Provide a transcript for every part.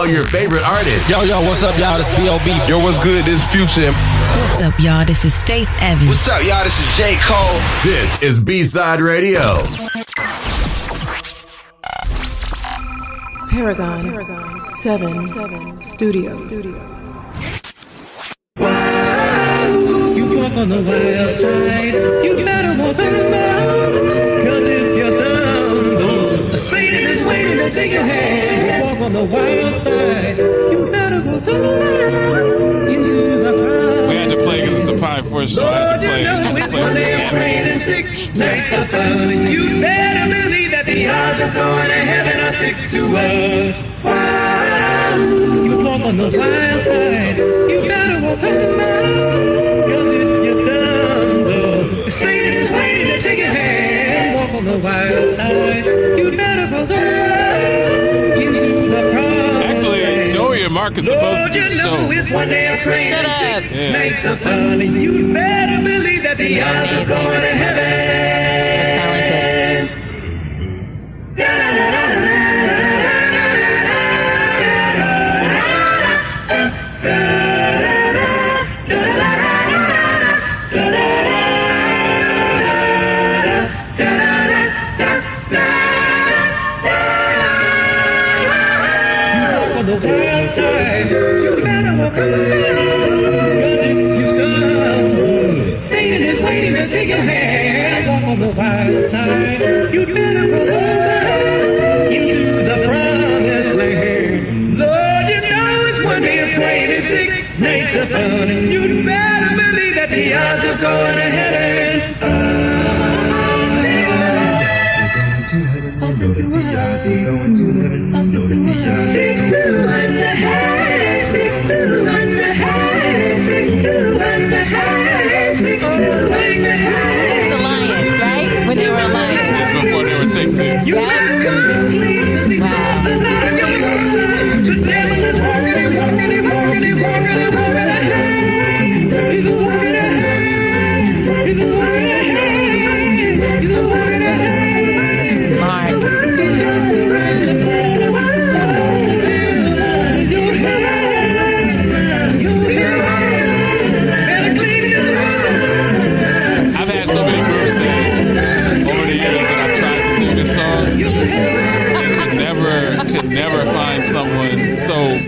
all your favorite artists. Yo, what's up, y'all? This B.O.B. Yo, what's good? This Future. What's up, y'all? This is Faith Evans. What's up, y'all? This is J. Cole. This is B-SideRadio. Paragon 7 Studios. You walk on the wild side, you better walk on the mound, 'cause if you're down, the Satan is waiting to take your hand. You walk on the wild side, you better go somewhere into the crowd. We had to play because it's the Pine Forest show. I had to play. You better believe that the odds of going to heaven are 6-1. You walk on the wild side, you gotta walk on the mound, 'cause if you're down, though, the Satan is waiting to take your hand. Walk on the wild side, you better go somewhere into the crowd. Actually, Joey and Mark are supposed to do the show. Shut up. Yeah. You better believe that the odds are going to heaven. Talented. Satan is waiting to take your hand. Walk on the wild side. You better go into the promised land. Lord, you know it's one day of 26 nights of fun, and you better believe that the odds of going to heaven. It's the Lions, right? When they were Lions. It's before they were Texans. Yep. Mark. I've had so many groups that over the years that I've tried to sing this song and could never find someone. So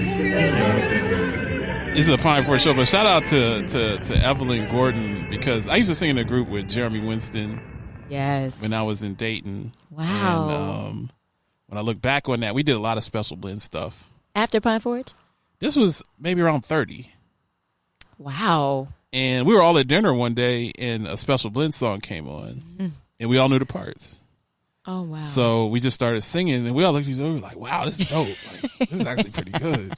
this is a Pine Forest show, but shout out to Evelyn Gordon, because I used to sing in a group with Jeremy Winston. Yes. When I was in Dayton. Wow. And when I look back on that, we did a lot of Special Blend stuff. After Pine Forge? This was maybe around 30. Wow. And we were all at dinner one day, and a Special Blend song came on, and we all knew the parts. Oh, wow. So we just started singing, and we all looked at each other, we were like, wow, this is dope. Like, this is actually pretty good.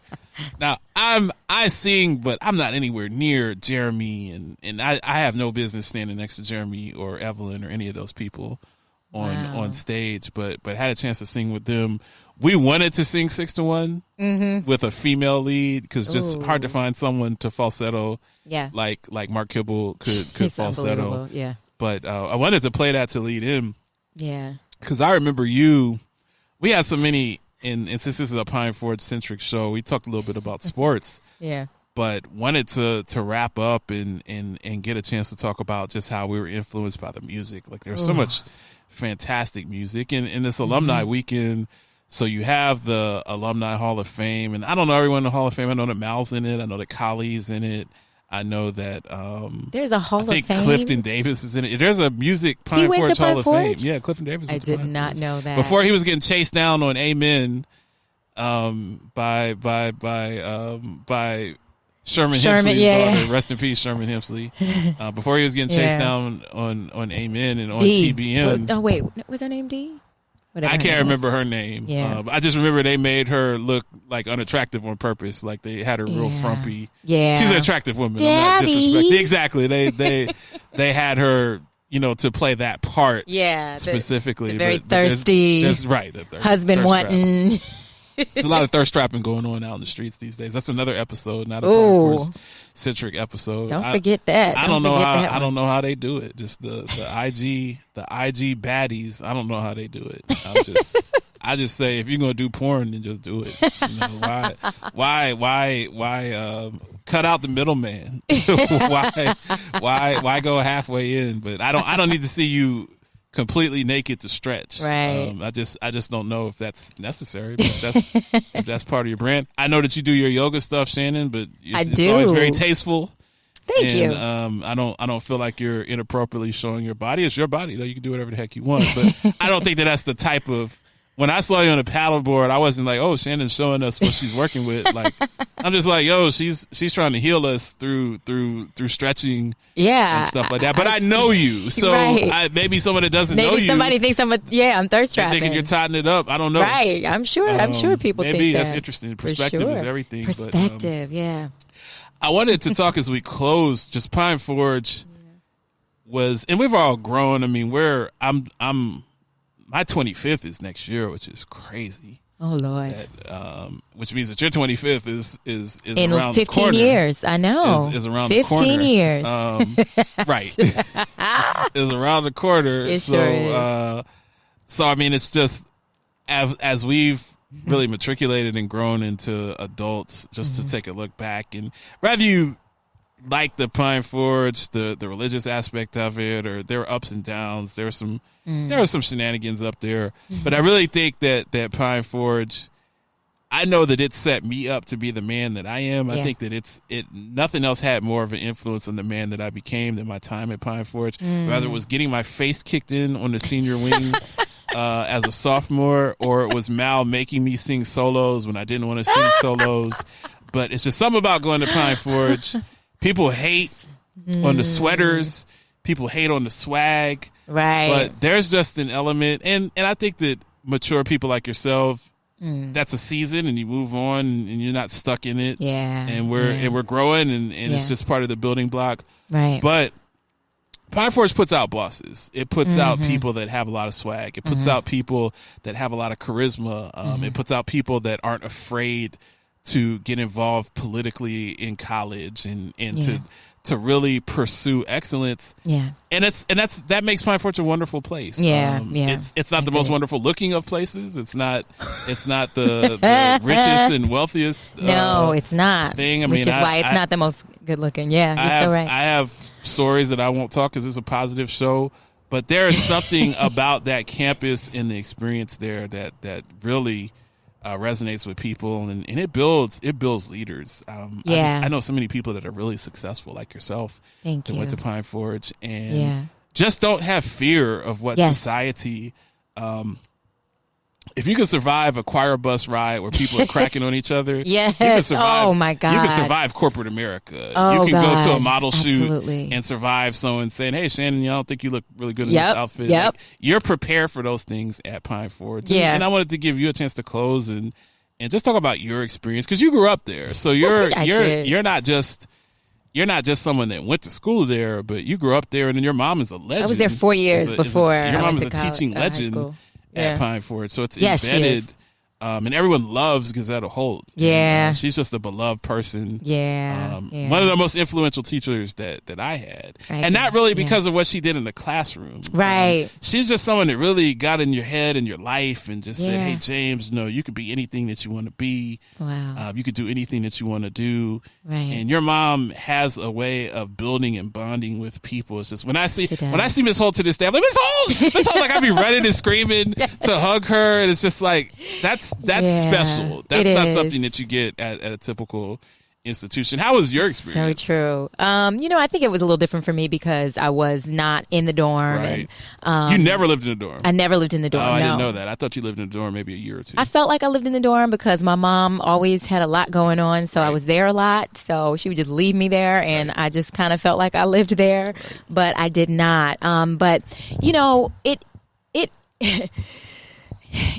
Now, I sing, but I'm not anywhere near Jeremy, and I have no business standing next to Jeremy or Evelyn or any of those people on stage, but had a chance to sing with them. We wanted to sing 6-1 with a female lead, because just hard to find someone to falsetto like Mark Kibble could falsetto. Yeah. But I wanted to play that to lead in. Yeah. Because I remember we had so many, and since this is a Pine Forge centric show, we talked a little bit about sports. Yeah. But wanted to wrap up and get a chance to talk about just how we were influenced by the music. Like, there's so much fantastic music. And in this alumni weekend, so you have the Alumni Hall of Fame. And I don't know everyone in the Hall of Fame. I know that Mal's in it. I know that Kali's in it. I know that there's a Hall of Fame. I think Clifton Davis is in it. There's a music Pine Forge Hall of Fame. Yeah, Clifton Davis. I did not know that. Before he was getting chased down on Amen by Sherman Hemsley's daughter. Rest in peace, Sherman Hemsley. Before he was getting chased down on Amen and on TBN. Oh wait, was her name D? Whatever I can't remember her name. Yeah. I just remember they made her look like unattractive on purpose. Like, they had her real frumpy. Yeah. She's an attractive woman. Daddy. I'm not disrespecting. Exactly. They had her, to play that part. Yeah. Specifically. The very thirsty. That's right. Husband wanting. There's a lot of thirst trapping going on out in the streets these days. That's another episode, not a Pine Force centric episode. Don't forget that. I don't know how they do it. Just the IG baddies. I don't know how they do it. I just say if you're gonna do porn, then just do it. You know, why cut out the middleman? why go halfway in? But I don't need to see you completely naked to stretch. Right. I just don't know if that's necessary. But if that's part of your brand. I know that you do your yoga stuff, Shannon, but it's always very tasteful. Thank you. I don't feel like you're inappropriately showing your body. It's your body, though. You can do whatever the heck you want. But I don't think that's the type of. When I saw you on a paddleboard, I wasn't like, oh, Shannon's showing us what she's working with. Like, I'm just like, yo, she's trying to heal us through stretching, and stuff like that. But I know you, so maybe someone that doesn't know you, maybe somebody thinks I'm thirst trapping, thinking you're tightening it up. I don't know. Right? I'm sure people think that. Maybe that's interesting. Perspective is everything. Perspective, but, I wanted to talk as we close. Just Pine Forge was, and we've all grown. I mean, my 25th is next year, which is crazy. Oh Lord! Which means that your 25th is in around 15 the corner. Years. I know is around 15 the corner. 15 years. Right, is around the corner. It so, sure is. So I mean, it's just as we've really matriculated and grown into adults, just to take a look back, and rather you like the Pine Forge, the religious aspect of it, or there were ups and downs. There were some shenanigans up there, but I really think that Pine Forge, I know that it set me up to be the man that I am. I think that nothing else had more of an influence on the man that I became than my time at Pine Forge. Whether it was getting my face kicked in on the senior wing as a sophomore, or it was Mal making me sing solos when I didn't want to sing solos. But it's just something about going to Pine Forge. People hate on the sweaters. People hate on the swag. Right. But there's just an element. And I think that mature people like yourself, that's a season and you move on and you're not stuck in it. Yeah. And we're growing and it's just part of the building block. Right. But Pine Forge puts out bosses. It puts out people that have a lot of swag. It puts out people that have a lot of charisma. It puts out people that aren't afraid to get involved politically in college and to really pursue excellence. Yeah. And that makes Pine Forge a wonderful place. Yeah. It's not the most wonderful looking of places. It's not the richest and wealthiest no, it's not. thing. I Which mean, is why it's not the most good looking. Yeah, you're so right. I have stories that I won't talk because it's a positive show, but there is something about that campus and the experience there that really resonates with people, and it builds leaders. I know so many people that are really successful, like yourself. Thank you. Went to Pine Forge and just don't have fear of what society. If you can survive a choir bus ride where people are cracking on each other, you can survive. Oh my God, you can survive corporate America. Oh, you can God. go to a model Absolutely. shoot and survive someone saying, "Hey, Shannon, I don't think you look really good in this outfit." Yep. Like, you're prepared for those things at Pine Forge. Yeah. And I wanted to give you a chance to close and just talk about your experience because you grew up there, so you're not just someone that went to school there, but you grew up there, and then your mom is a legend. I was there 4 years before. Your mom is a college, teaching legend at Pine Forge, so it's embedded. And everyone loves Gazetta Holt. Yeah. She's just a beloved person. Yeah. One of the most influential teachers that I had. And not really because of what she did in the classroom. Right. She's just someone that really got in your head and your life and just said, hey, James, you could be anything that you want to be. Wow. You could do anything that you want to do. Right. And your mom has a way of building and bonding with people. It's just when I see Miss Holt to this day, I'm like, Miss Holt, like I'd be running and screaming to hug her. And it's just like, that's special. That's not something that you get at a typical institution. How was your experience? So true. I think it was a little different for me because I was not in the dorm. Right. And, you never lived in a dorm? I never lived in the dorm. Oh, I didn't know that. I thought you lived in a dorm maybe a year or two. I felt like I lived in the dorm because my mom always had a lot going on, so I was there a lot. So she would just leave me there, and I just kind of felt like I lived there, but I did not. But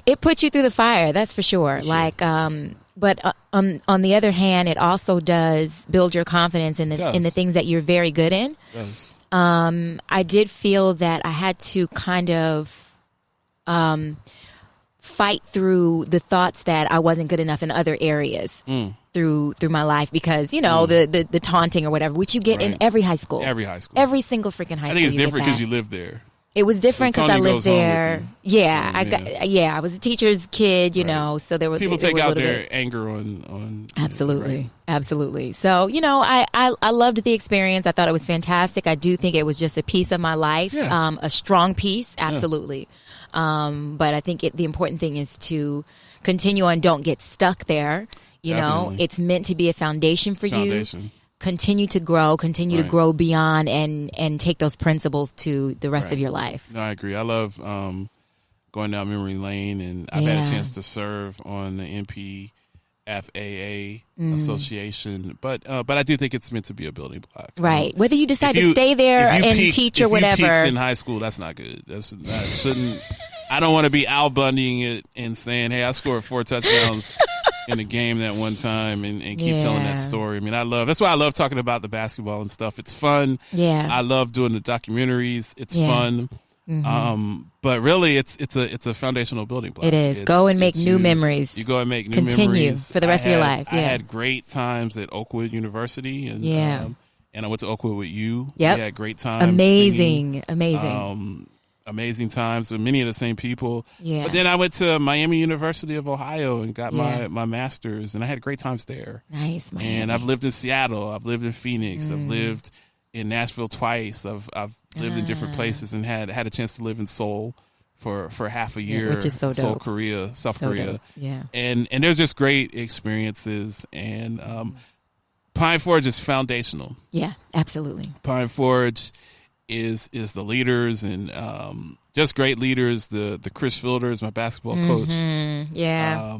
it put you through the fire, that's for sure. Like, but on the other hand, it also does build your confidence in the things that you're very good in. It does. I did feel that I had to kind of fight through the thoughts that I wasn't good enough in other areas through my life because, the taunting or whatever, which you get in every high school. Every high school. Every single freaking high school. I think it's different because you live there. It was different because I Tony lived goes home with there. you. Yeah, I was a teacher's kid, you know, so there was People it take was a out little their bit. anger on Absolutely. right. Absolutely. So, you know, I loved the experience. I thought it was fantastic. I do think it was just a piece of my life, a strong piece. Absolutely. But I think the important thing is to continue on. Don't get stuck there. You know, it's meant to be a foundation for you. Continue to grow, to grow beyond and take those principles to the rest of your life. No, I agree. I love going down memory lane, and I've had a chance to serve on the NPFAA association, but I do think it's meant to be a building block. Right. Whether you decide to stay there and teach or whatever. If you peaked in high school, that's not good. That shouldn't. I don't want to be Al Bundying it and saying, "Hey, I scored 4 touchdowns." In a game that one time and keep telling that story. I mean, that's why I love talking about the basketball and stuff. It's fun. Yeah. I love doing the documentaries. It's fun. Mm-hmm. But really it's a foundational building block. It is. Go and make new memories. You go and make new memories. Continue for the rest of your life. Yeah. I had great times at Oakwood University and I went to Oakwood with you. Yep. We had great times. Amazing. Amazing times with many of the same people. Yeah. But then I went to Miami University of Ohio and got my master's, and I had great times there. Nice, Miami. And I've lived in Seattle. I've lived in Phoenix. I've lived in Nashville twice. I've lived in different places and had a chance to live in Seoul for half a year. Which is so dope. Seoul, Korea, South Korea. Dope. Yeah. And there's just great experiences, and Pine Forge is foundational. Yeah, absolutely. Pine Forge is the leaders and just great leaders. The Chris Fielders, my basketball coach. Yeah.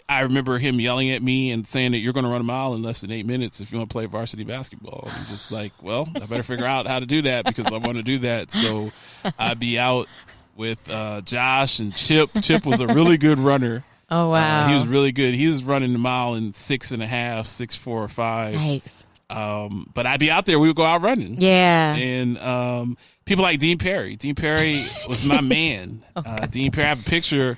I remember him yelling at me and saying that you're going to run a mile in less than 8 minutes if you want to play varsity basketball. I'm just like, well, I better figure out how to do that because I want to do that. So I'd be out with Josh and Chip. Chip was a really good runner. Oh, wow. He was really good. He was running the mile in 6.5, 6.4 or 5. Nice. But I'd be out there. We would go out running. Yeah. And people like Dean Perry. Dean Perry was my man. Dean Perry, I have a picture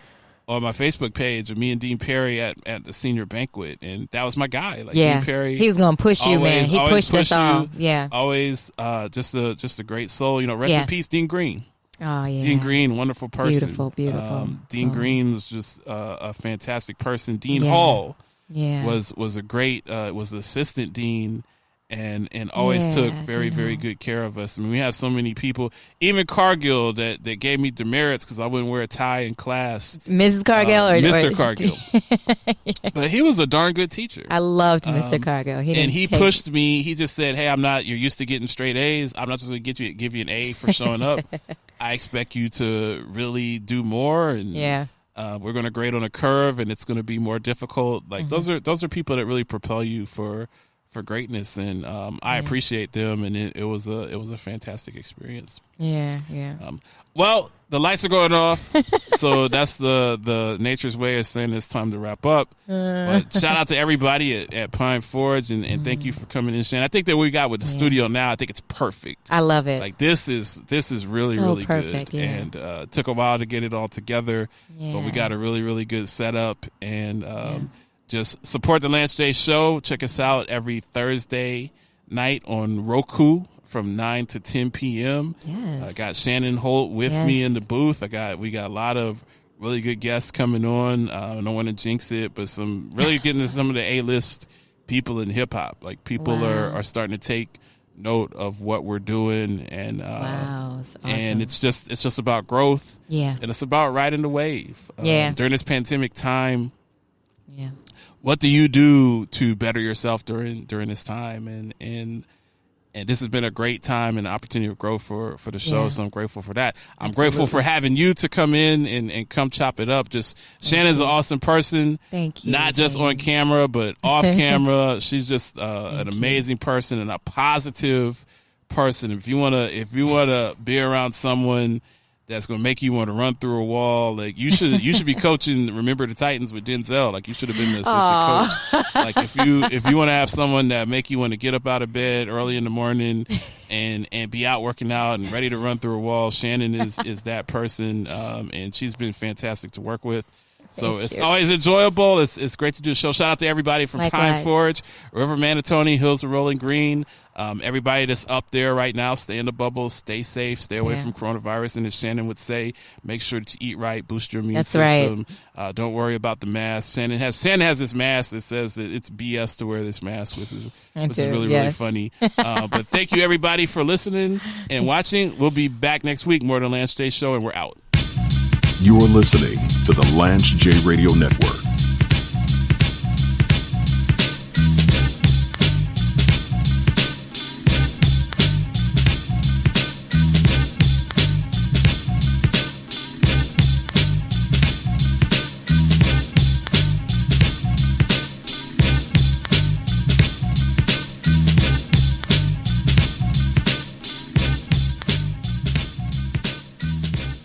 on my Facebook page of me and Dean Perry at the senior banquet, and that was my guy. Like Dean Perry, he was gonna push you, man. He pushed us all. Yeah, always just a great soul. You know, rest in peace, Dean Green. Oh yeah, Dean Green, wonderful person. Beautiful. Dean Green was just a fantastic person. Dean Hall, was a great was the assistant dean. And always took very, very good care of us. I mean, we have so many people, even Cargill, that gave me demerits because I wouldn't wear a tie in class. Mrs. Cargill or Mr. Cargill. But he was a darn good teacher. I loved Mr. Cargill. He pushed me. He just said, hey, you're used to getting straight A's. I'm not just going to give you an A for showing up. I expect you to really do more. And we're going to grade on a curve, and it's going to be more difficult. Like those are people that really propel you for greatness, and I appreciate them, and it was a fantastic experience. Yeah. Well, the lights are going off, so that's the nature's way of saying it's time to wrap up. But shout out to everybody at Pine Forge, and thank you for coming in, Shannon. I think that what we got with the studio now, I think it's perfect. I love it. Like this is really so really perfect, good, and it took a while to get it all together, but we got a really really good setup, and just support the Lance J Show. Check us out every Thursday night on Roku from 9 to 10 p.m. Yes. I got Shannon Holt with me in the booth. We got a lot of really good guests coming on. I don't want to jinx it, but some really getting to some of the A-list people in hip hop. Like people are starting to take note of what we're doing, and awesome. And it's just about growth. Yeah, and it's about riding the wave. During this pandemic time. Yeah. What do you do to better yourself during this time? And this has been a great time and opportunity of growth for the show. So I'm grateful for that. I'm grateful for having you to come in and come chop it up. Shannon's an awesome person. Thank you. Not just on camera, but off camera. She's just an amazing person and a positive person. If you wanna be around someone that's gonna make you want to run through a wall, like you should be coaching Remember the Titans with Denzel. Like you should have been the assistant coach. Like if you want to have someone that make you want to get up out of bed early in the morning and be out working out and ready to run through a wall, Shannon is that person, and she's been fantastic to work with. So it's always enjoyable. It's great to do a show. Shout out to everybody from Pine Forge, River Manatee, Hills of Rolling Green. Everybody that's up there right now, stay in the bubble, stay safe, stay away from coronavirus. And as Shannon would say, make sure to eat right, boost your immune system. Right. Don't worry about the mask. Shannon has this mask that says that it's BS to wear this mask, which is really funny. But thank you everybody for listening and watching. We'll be back next week, more than Lance J Show, and we're out. You're listening to the Lance J Radio Network.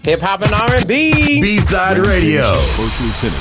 Hip hop and R&B. B-Side Radio. First Lieutenant.